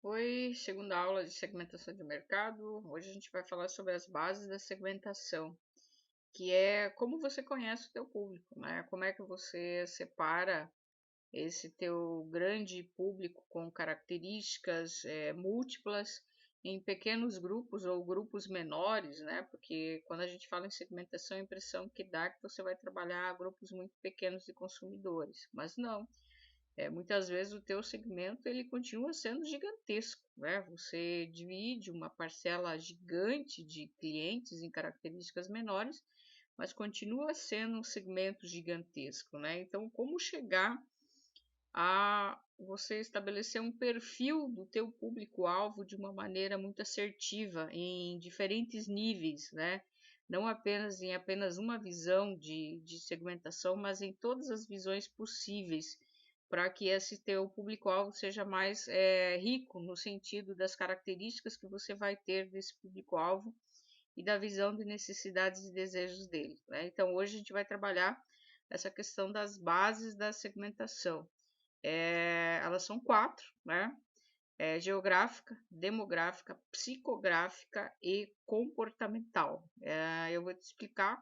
Oi, segunda aula de segmentação de mercado. Hoje a gente vai falar sobre as bases da segmentação, que é como você conhece o teu público, né? Como é que você separa esse teu grande público com características múltiplas em pequenos grupos ou grupos menores, né? Porque quando a gente fala em segmentação, a impressão que dá é que você vai trabalhar grupos muito pequenos de consumidores, mas não. Muitas vezes o teu segmento ele continua sendo gigantesco, né? Você divide uma parcela gigante de clientes em características menores, mas continua sendo um segmento gigantesco, né? Então, como chegar a você estabelecer um perfil do teu público-alvo de uma maneira muito assertiva em diferentes níveis, né? Não apenas em apenas uma visão de segmentação, mas em todas as visões possíveis, para que esse teu público-alvo seja mais rico no sentido das características que você vai ter desse público-alvo e da visão de necessidades e desejos dele, né? Então, hoje a gente vai trabalhar essa questão das bases da segmentação. Elas são quatro, né? Geográfica, demográfica, psicográfica e comportamental. Eu vou te explicar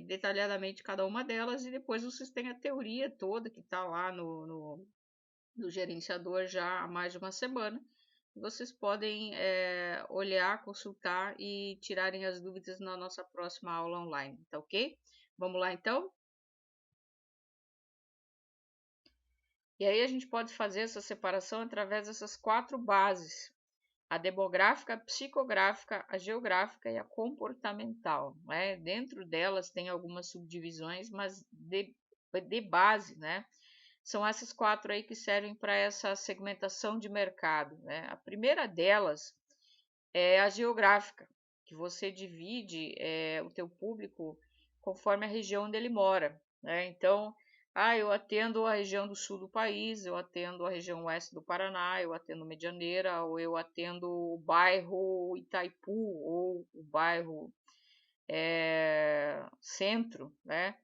detalhadamente cada uma delas e depois vocês têm a teoria toda que está lá no gerenciador já há mais de uma semana. Vocês podem olhar, consultar e tirarem as dúvidas na nossa próxima aula online, tá ok? Vamos lá então? E aí a gente pode fazer essa separação através dessas quatro bases: a demográfica, a psicográfica, a geográfica e a comportamental, né? Dentro delas tem algumas subdivisões, mas de base, né? São essas quatro aí que servem para essa segmentação de mercado, né? A primeira delas é a geográfica, que você divide o teu público conforme a região onde ele mora, né? Então, eu atendo a região do sul do país, eu atendo a região oeste do Paraná, eu atendo Medianeira, ou eu atendo o bairro Itaipu, ou o bairro centro, né?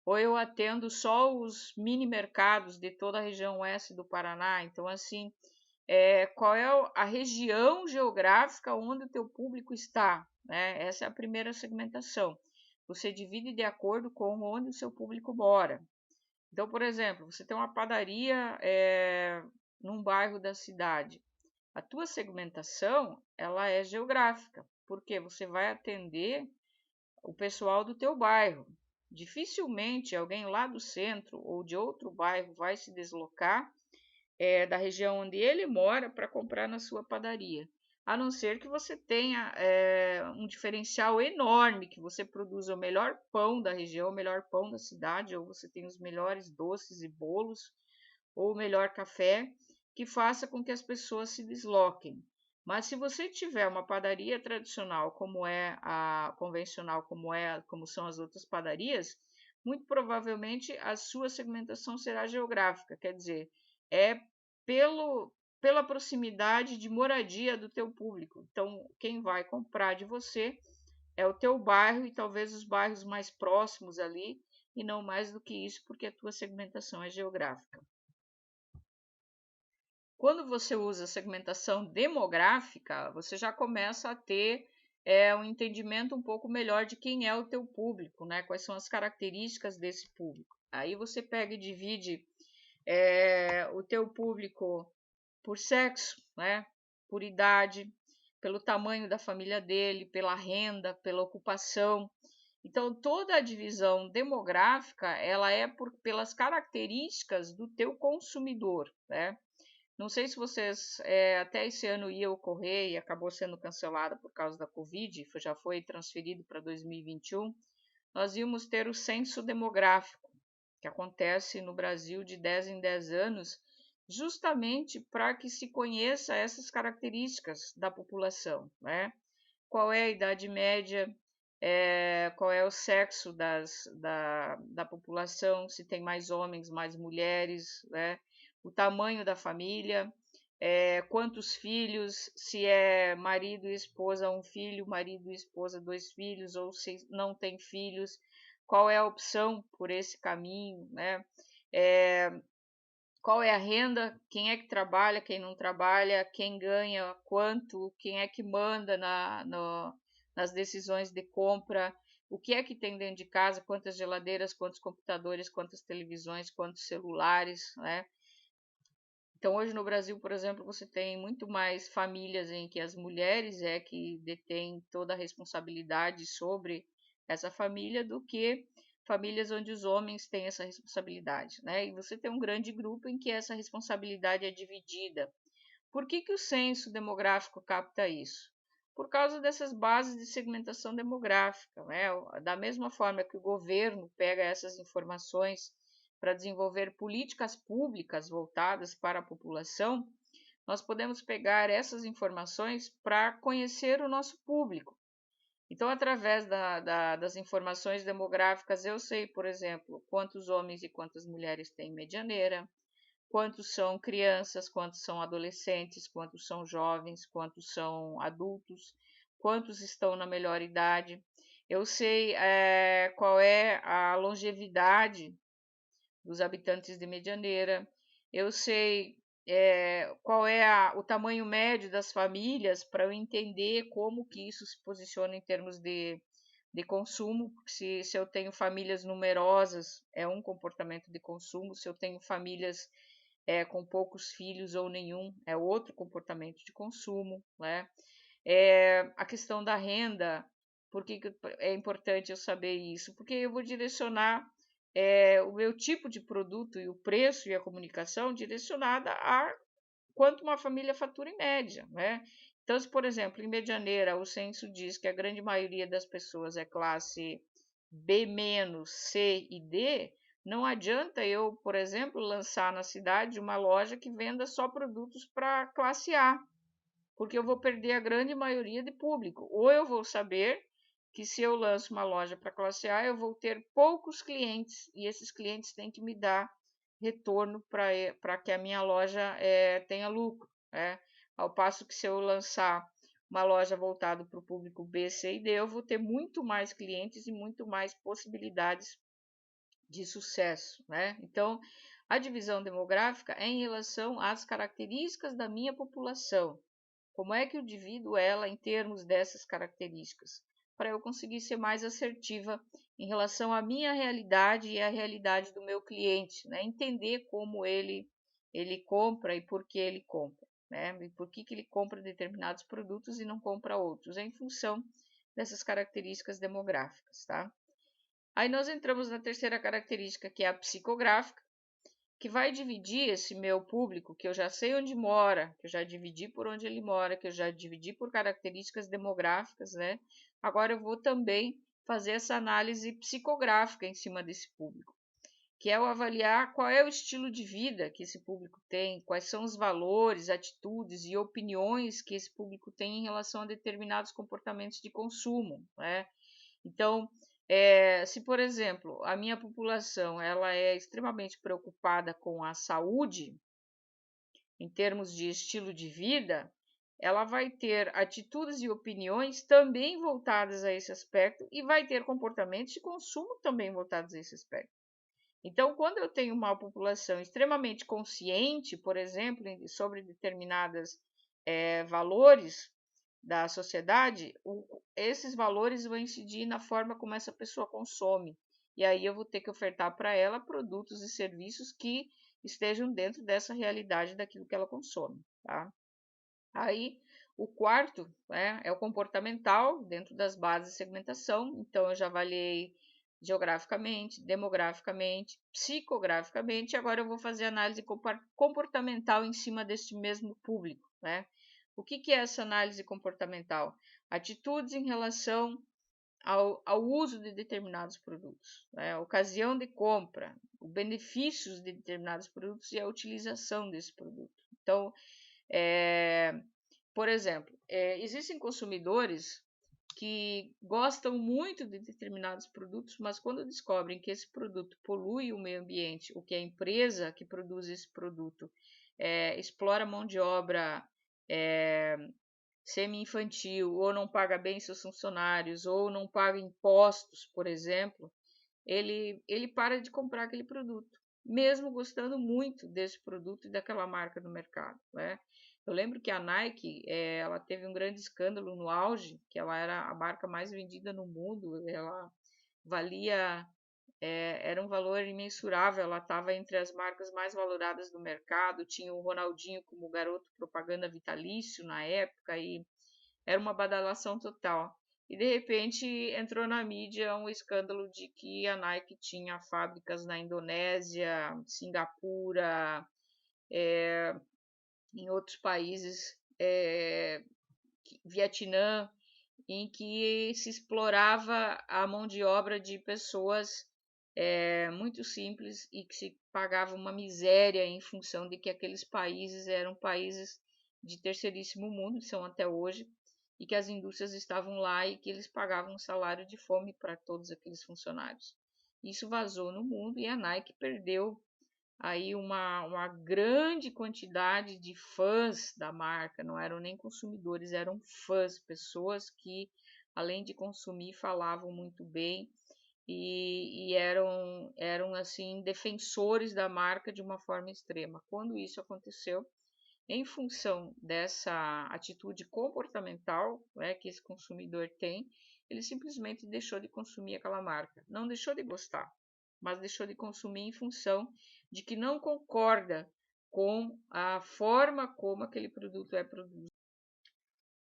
Ou eu atendo só os mini mercados de toda a região oeste do Paraná. Então, assim, qual é a região geográfica onde o teu público está, né? Essa é a primeira segmentação. Você divide de acordo com onde o seu público mora. Então, por exemplo, você tem uma padaria num bairro da cidade. A tua segmentação, ela é geográfica, porque você vai atender o pessoal do teu bairro. Dificilmente alguém lá do centro ou de outro bairro vai se deslocar da região onde ele mora para comprar na sua padaria. A não ser que você tenha um diferencial enorme, que você produza o melhor pão da região, o melhor pão da cidade, ou você tem os melhores doces e bolos, ou o melhor café, que faça com que as pessoas se desloquem. Mas se você tiver uma padaria tradicional, como é a convencional, como são as outras padarias, muito provavelmente a sua segmentação será geográfica, quer dizer, é pelo, pela proximidade de moradia do teu público. Então, quem vai comprar de você é o teu bairro e talvez os bairros mais próximos ali, e não mais do que isso, porque a tua segmentação é geográfica. Quando você usa segmentação demográfica, você já começa a ter um entendimento um pouco melhor de quem é o teu público, né? Quais são as características desse público. Aí você pega e divide o teu público por sexo, né? Por idade, pelo tamanho da família dele, pela renda, pela ocupação. Então, toda a divisão demográfica, ela é pelas características do teu consumidor, né? Não sei se vocês, até esse ano ia ocorrer e acabou sendo cancelada por causa da Covid, já foi transferido para 2021. Nós íamos ter o censo demográfico, que acontece no Brasil de 10 em 10 anos, justamente para que se conheça essas características da população, né? Qual é a idade média, qual é o sexo da população, se tem mais homens, mais mulheres, né? O tamanho da família, quantos filhos, se é marido e esposa um filho, marido e esposa dois filhos, ou se não tem filhos, qual é a opção por esse caminho, né? qual é a renda, quem é que trabalha, quem não trabalha, quem ganha quanto, quem é que manda nas decisões de compra, o que é que tem dentro de casa, quantas geladeiras, quantos computadores, quantas televisões, quantos celulares, né? Então, hoje no Brasil, por exemplo, você tem muito mais famílias em que as mulheres é que detêm toda a responsabilidade sobre essa família do que famílias onde os homens têm essa responsabilidade, né? E você tem um grande grupo em que essa responsabilidade é dividida. Por que o censo demográfico capta isso? Por causa dessas bases de segmentação demográfica, né? Da mesma forma que o governo pega essas informações para desenvolver políticas públicas voltadas para a população, nós podemos pegar essas informações para conhecer o nosso público. Então, através das informações demográficas, eu sei, por exemplo, quantos homens e quantas mulheres têm medianeira, quantos são crianças, quantos são adolescentes, quantos são jovens, quantos são adultos, quantos estão na melhor idade. Eu sei qual é a longevidade dos habitantes de Medianeira. Eu sei qual é o tamanho médio das famílias para eu entender como que isso se posiciona em termos de consumo. Se eu tenho famílias numerosas, é um comportamento de consumo. Se eu tenho famílias com poucos filhos ou nenhum, é outro comportamento de consumo, né? A questão da renda, por que é importante eu saber isso? Porque eu vou direcionar o meu tipo de produto e o preço e a comunicação direcionada a quanto uma família fatura em média, né? Então, se, por exemplo, em Medianeira, o censo diz que a grande maioria das pessoas é classe B-, C e D, não adianta eu, por exemplo, lançar na cidade uma loja que venda só produtos para classe A, porque eu vou perder a grande maioria de público. Ou eu vou saber que se eu lanço uma loja para classe A, eu vou ter poucos clientes e esses clientes têm que me dar retorno para que a minha loja tenha lucro, né? Ao passo que se eu lançar uma loja voltada para o público B, C e D, eu vou ter muito mais clientes e muito mais possibilidades de sucesso, né? Então, a divisão demográfica é em relação às características da minha população. Como é que eu divido ela em termos dessas características? Para eu conseguir ser mais assertiva em relação à minha realidade e à realidade do meu cliente, né? Entender como ele compra e por que ele compra, né? E por que ele compra determinados produtos e não compra outros, em função dessas características demográficas, tá? Aí nós entramos na terceira característica, que é a psicográfica, que vai dividir esse meu público, que eu já sei onde mora, que eu já dividi por onde ele mora, que eu já dividi por características demográficas, né? Agora eu vou também fazer essa análise psicográfica em cima desse público, que é o avaliar qual é o estilo de vida que esse público tem, quais são os valores, atitudes e opiniões que esse público tem em relação a determinados comportamentos de consumo, né? Então, se, por exemplo, a minha população ela é extremamente preocupada com a saúde, em termos de estilo de vida, ela vai ter atitudes e opiniões também voltadas a esse aspecto e vai ter comportamentos de consumo também voltados a esse aspecto. Então, quando eu tenho uma população extremamente consciente, por exemplo, sobre determinados valores da sociedade, esses valores vão incidir na forma como essa pessoa consome. E aí eu vou ter que ofertar para ela produtos e serviços que estejam dentro dessa realidade daquilo que ela consome, tá? Aí o quarto, né, é o comportamental, dentro das bases de segmentação. Então eu já avaliei geograficamente, demograficamente, psicograficamente, agora eu vou fazer análise comportamental em cima deste mesmo público, né? O que é essa análise comportamental? Atitudes em relação ao uso de determinados produtos, né? A ocasião de compra, os benefícios de determinados produtos e a utilização desse produto. Então, por exemplo, existem consumidores que gostam muito de determinados produtos, mas quando descobrem que esse produto polui o meio ambiente, ou que a empresa que produz esse produto explora mão de obra semi-infantil, ou não paga bem seus funcionários, ou não paga impostos, por exemplo, ele para de comprar aquele produto. mesmo gostando muito desse produto e daquela marca no mercado, né? Eu lembro que a Nike, ela teve um grande escândalo no auge, que ela era a marca mais vendida no mundo, ela valia, era um valor imensurável, ela estava entre as marcas mais valoradas do mercado, tinha o Ronaldinho como garoto propaganda vitalício na época e era uma badalação total. E de repente entrou na mídia um escândalo de que a Nike tinha fábricas na Indonésia, Singapura, em outros países, Vietnã, em que se explorava a mão de obra de pessoas muito simples e que se pagava uma miséria em função de que aqueles países eram países de terceiríssimo mundo, que são até hoje, e que as indústrias estavam lá e que eles pagavam um salário de fome para todos aqueles funcionários. Isso vazou no mundo e a Nike perdeu aí uma grande quantidade de fãs da marca, não eram nem consumidores, eram fãs, pessoas que, além de consumir, falavam muito bem e eram assim defensores da marca de uma forma extrema. Quando isso aconteceu, em função dessa atitude comportamental, né, que esse consumidor tem, ele simplesmente deixou de consumir aquela marca. Não deixou de gostar, mas deixou de consumir em função de que não concorda com a forma como aquele produto é produzido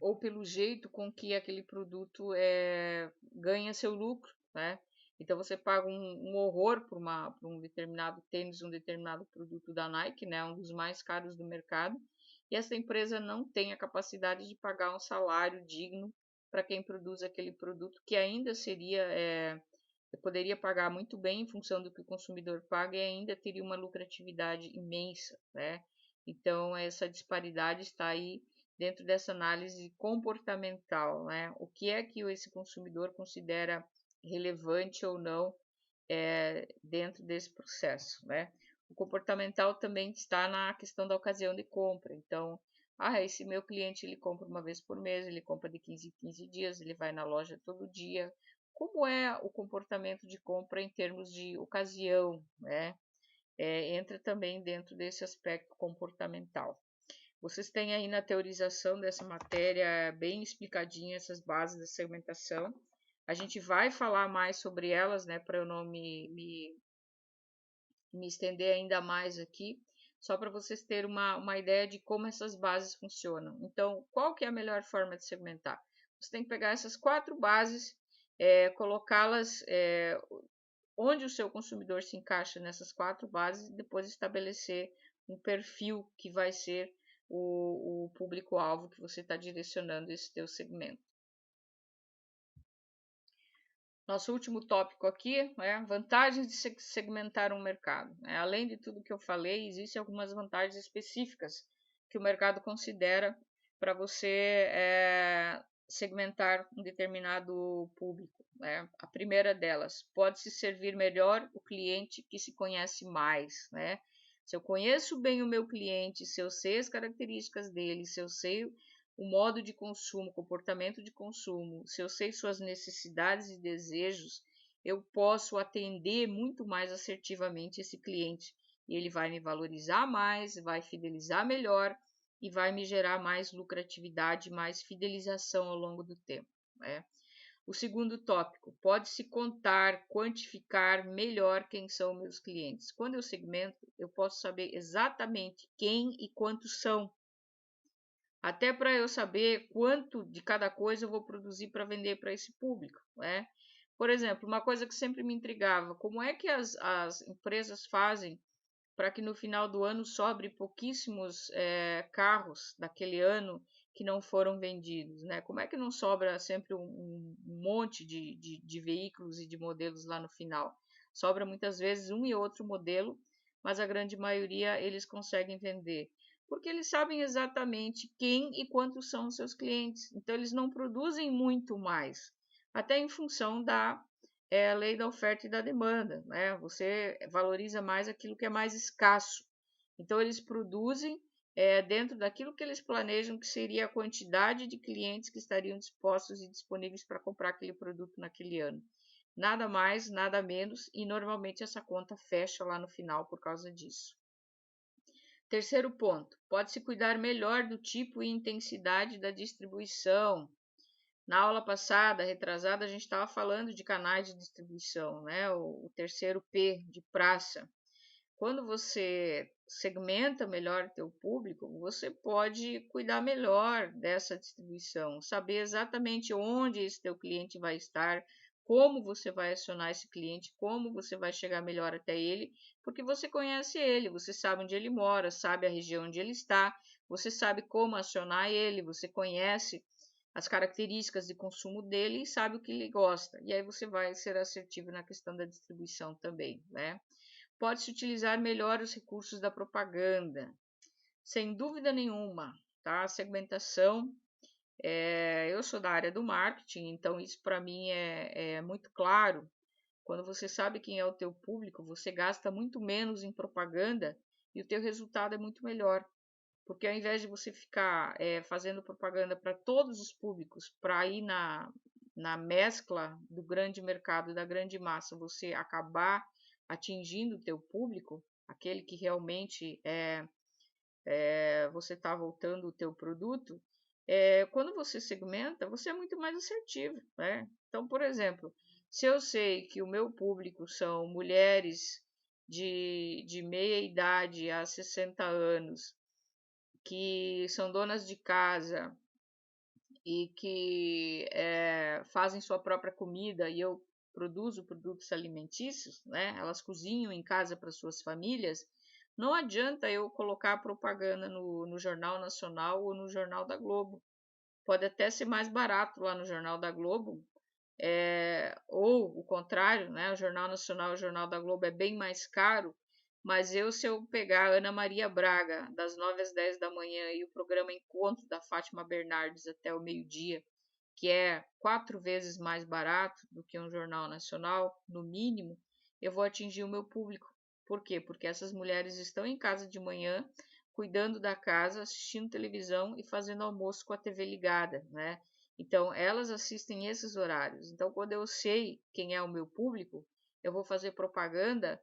ou pelo jeito com que aquele produto ganha seu lucro, né? Então você paga um horror por um determinado tênis, um determinado produto da Nike, né? Um dos mais caros do mercado, e essa empresa não tem a capacidade de pagar um salário digno para quem produz aquele produto, que ainda poderia pagar muito bem em função do que o consumidor paga e ainda teria uma lucratividade imensa, né? Então essa disparidade está aí dentro dessa análise comportamental, né? O que é que esse consumidor considera relevante ou não dentro desse processo, né? O comportamental também está na questão da ocasião de compra. Então, esse meu cliente ele compra uma vez por mês, ele compra de 15 em 15 dias, ele vai na loja todo dia. Como é o comportamento de compra em termos de ocasião, né? Entra também dentro desse aspecto comportamental. Vocês têm aí na teorização dessa matéria bem explicadinha essas bases da segmentação. A gente vai falar mais sobre elas, né, para eu não me estender ainda mais aqui, só para vocês terem uma ideia de como essas bases funcionam. Então, qual que é a melhor forma de segmentar? Você tem que pegar essas 4 bases, colocá-las onde o seu consumidor se encaixa nessas 4 bases e depois estabelecer um perfil que vai ser o público-alvo que você está direcionando esse teu segmento. Nosso último tópico aqui é vantagens de segmentar um mercado. Além de tudo que eu falei, existem algumas vantagens específicas que o mercado considera para você segmentar um determinado público. A primeira delas, pode-se servir melhor o cliente que se conhece mais. Se eu conheço bem o meu cliente, se eu sei as características dele, se eu sei o modo de consumo, comportamento de consumo, se eu sei suas necessidades e desejos, eu posso atender muito mais assertivamente esse cliente. E ele vai me valorizar mais, vai fidelizar melhor e vai me gerar mais lucratividade, mais fidelização ao longo do tempo. O segundo tópico, pode-se contar, quantificar melhor quem são meus clientes. Quando eu segmento, eu posso saber exatamente quem e quantos são. Até para eu saber quanto de cada coisa eu vou produzir para vender para esse público. Por exemplo, uma coisa que sempre me intrigava, como é que as empresas fazem para que no final do ano sobre pouquíssimos carros daquele ano que não foram vendidos, né? Como é que não sobra sempre um monte de veículos e de modelos lá no final? Sobra muitas vezes um e outro modelo, mas a grande maioria eles conseguem vender. Porque eles sabem exatamente quem e quantos são os seus clientes. Então, eles não produzem muito mais, até em função da lei da oferta e da demanda, né? Você valoriza mais aquilo que é mais escasso. Então, eles produzem dentro daquilo que eles planejam que seria a quantidade de clientes que estariam dispostos e disponíveis para comprar aquele produto naquele ano. Nada mais, nada menos, e normalmente essa conta fecha lá no final por causa disso. Terceiro ponto, pode-se cuidar melhor do tipo e intensidade da distribuição. Na aula passada, retrasada, a gente estava falando de canais de distribuição, né? O terceiro P de praça. Quando você segmenta melhor o teu público, você pode cuidar melhor dessa distribuição, saber exatamente onde esse teu cliente vai estar, como você vai acionar esse cliente, como você vai chegar melhor até ele, porque você conhece ele, você sabe onde ele mora, sabe a região onde ele está, você sabe como acionar ele, você conhece as características de consumo dele e sabe o que ele gosta. E aí você vai ser assertivo na questão da distribuição também, né? Pode-se utilizar melhor os recursos da propaganda, sem dúvida nenhuma, tá? A segmentação, eu sou da área do marketing, então isso para mim é muito claro. Quando você sabe quem é o teu público, você gasta muito menos em propaganda e o teu resultado é muito melhor. Porque ao invés de você ficar fazendo propaganda para todos os públicos, para ir na mescla do grande mercado, da grande massa, você acabar atingindo o teu público, aquele que realmente você está voltando o teu produto, quando você segmenta, você é muito mais assertivo, né? Então, por exemplo, se eu sei que o meu público são mulheres de meia idade a 60 anos, que são donas de casa e que fazem sua própria comida e eu produzo produtos alimentícios, né? Elas cozinham em casa para suas famílias. Não adianta eu colocar propaganda no Jornal Nacional ou no Jornal da Globo. Pode até ser mais barato lá no Jornal da Globo, ou o contrário, né? O Jornal Nacional e o Jornal da Globo é bem mais caro, mas se eu pegar a Ana Maria Braga, das 9 às 10 da manhã, e o programa Encontro da Fátima Bernardes até o meio-dia, que é 4 vezes mais barato do que um jornal nacional, no mínimo, eu vou atingir o meu público. Por quê? Porque essas mulheres estão em casa de manhã, cuidando da casa, assistindo televisão e fazendo almoço com a TV ligada, né? Então, elas assistem esses horários. Então, quando eu sei quem é o meu público, eu vou fazer propaganda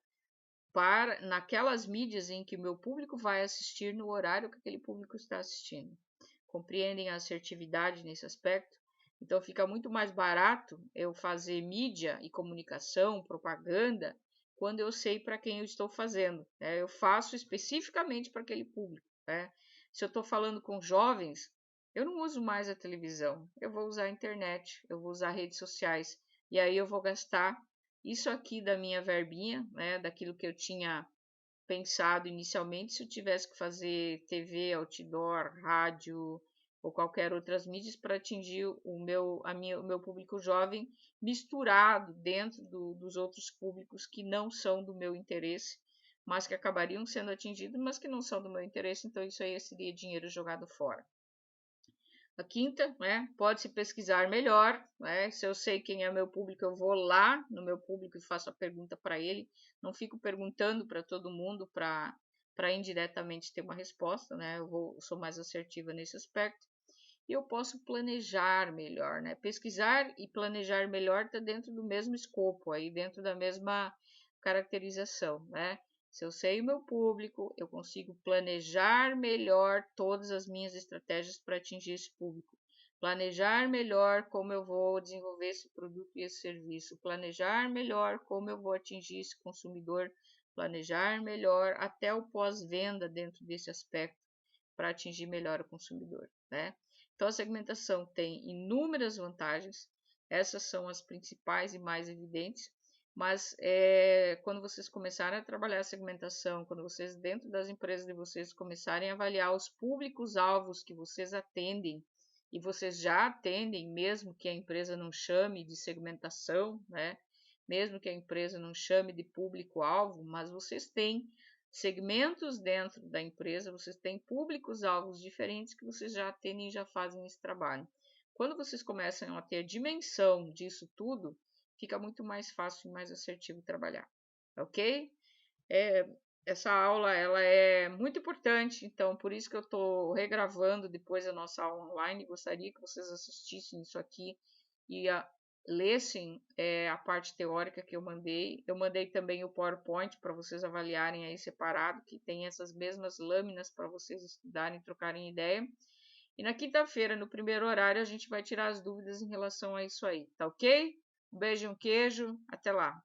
para naquelas mídias em que o meu público vai assistir no horário que aquele público está assistindo. Compreendem a assertividade nesse aspecto? Então, fica muito mais barato eu fazer mídia e comunicação, propaganda, quando eu sei para quem eu estou fazendo, né? Eu faço especificamente para aquele público, né? Se eu estou falando com jovens, eu não uso mais a televisão, eu vou usar a internet, eu vou usar redes sociais, e aí eu vou gastar isso aqui da minha verbinha, né, daquilo que eu tinha pensado inicialmente, se eu tivesse que fazer TV, outdoor, rádio ou qualquer outras mídias para atingir o meu público jovem misturado dentro dos outros públicos que não são do meu interesse, mas que acabariam sendo atingidos, mas que não são do meu interesse, então isso aí seria dinheiro jogado fora. A quinta, né, pode-se pesquisar melhor, né? Se eu sei quem é o meu público, eu vou lá no meu público e faço a pergunta para ele. Não fico perguntando para todo mundo para indiretamente ter uma resposta, né? Eu sou mais assertiva nesse aspecto. E eu posso planejar melhor, né? Pesquisar e planejar melhor está dentro do mesmo escopo, aí dentro da mesma caracterização, né? Se eu sei o meu público, eu consigo planejar melhor todas as minhas estratégias para atingir esse público. Planejar melhor como eu vou desenvolver esse produto e esse serviço. Planejar melhor como eu vou atingir esse consumidor. Planejar melhor até o pós-venda dentro desse aspecto para atingir melhor o consumidor, né? Então, a segmentação tem inúmeras vantagens, essas são as principais e mais evidentes, mas quando vocês começarem a trabalhar a segmentação, quando vocês, dentro das empresas de vocês, começarem a avaliar os públicos-alvos que vocês atendem, e vocês já atendem, mesmo que a empresa não chame de segmentação, né? Mesmo que a empresa não chame de público-alvo, mas vocês têm segmentos dentro da empresa, vocês têm públicos-alvos diferentes que vocês já atendem e já fazem esse trabalho. Quando vocês começam a ter dimensão disso tudo, fica muito mais fácil e mais assertivo trabalhar, ok? Essa aula ela é muito importante, então por isso que eu estou regravando depois a nossa aula online. Gostaria que vocês assistissem isso aqui e lessem a parte teórica que eu mandei. Eu mandei também o PowerPoint para vocês avaliarem aí separado, que tem essas mesmas lâminas para vocês estudarem, trocarem ideia. E na quinta-feira, no primeiro horário, a gente vai tirar as dúvidas em relação a isso aí, tá ok? Um beijo e um queijo, até lá!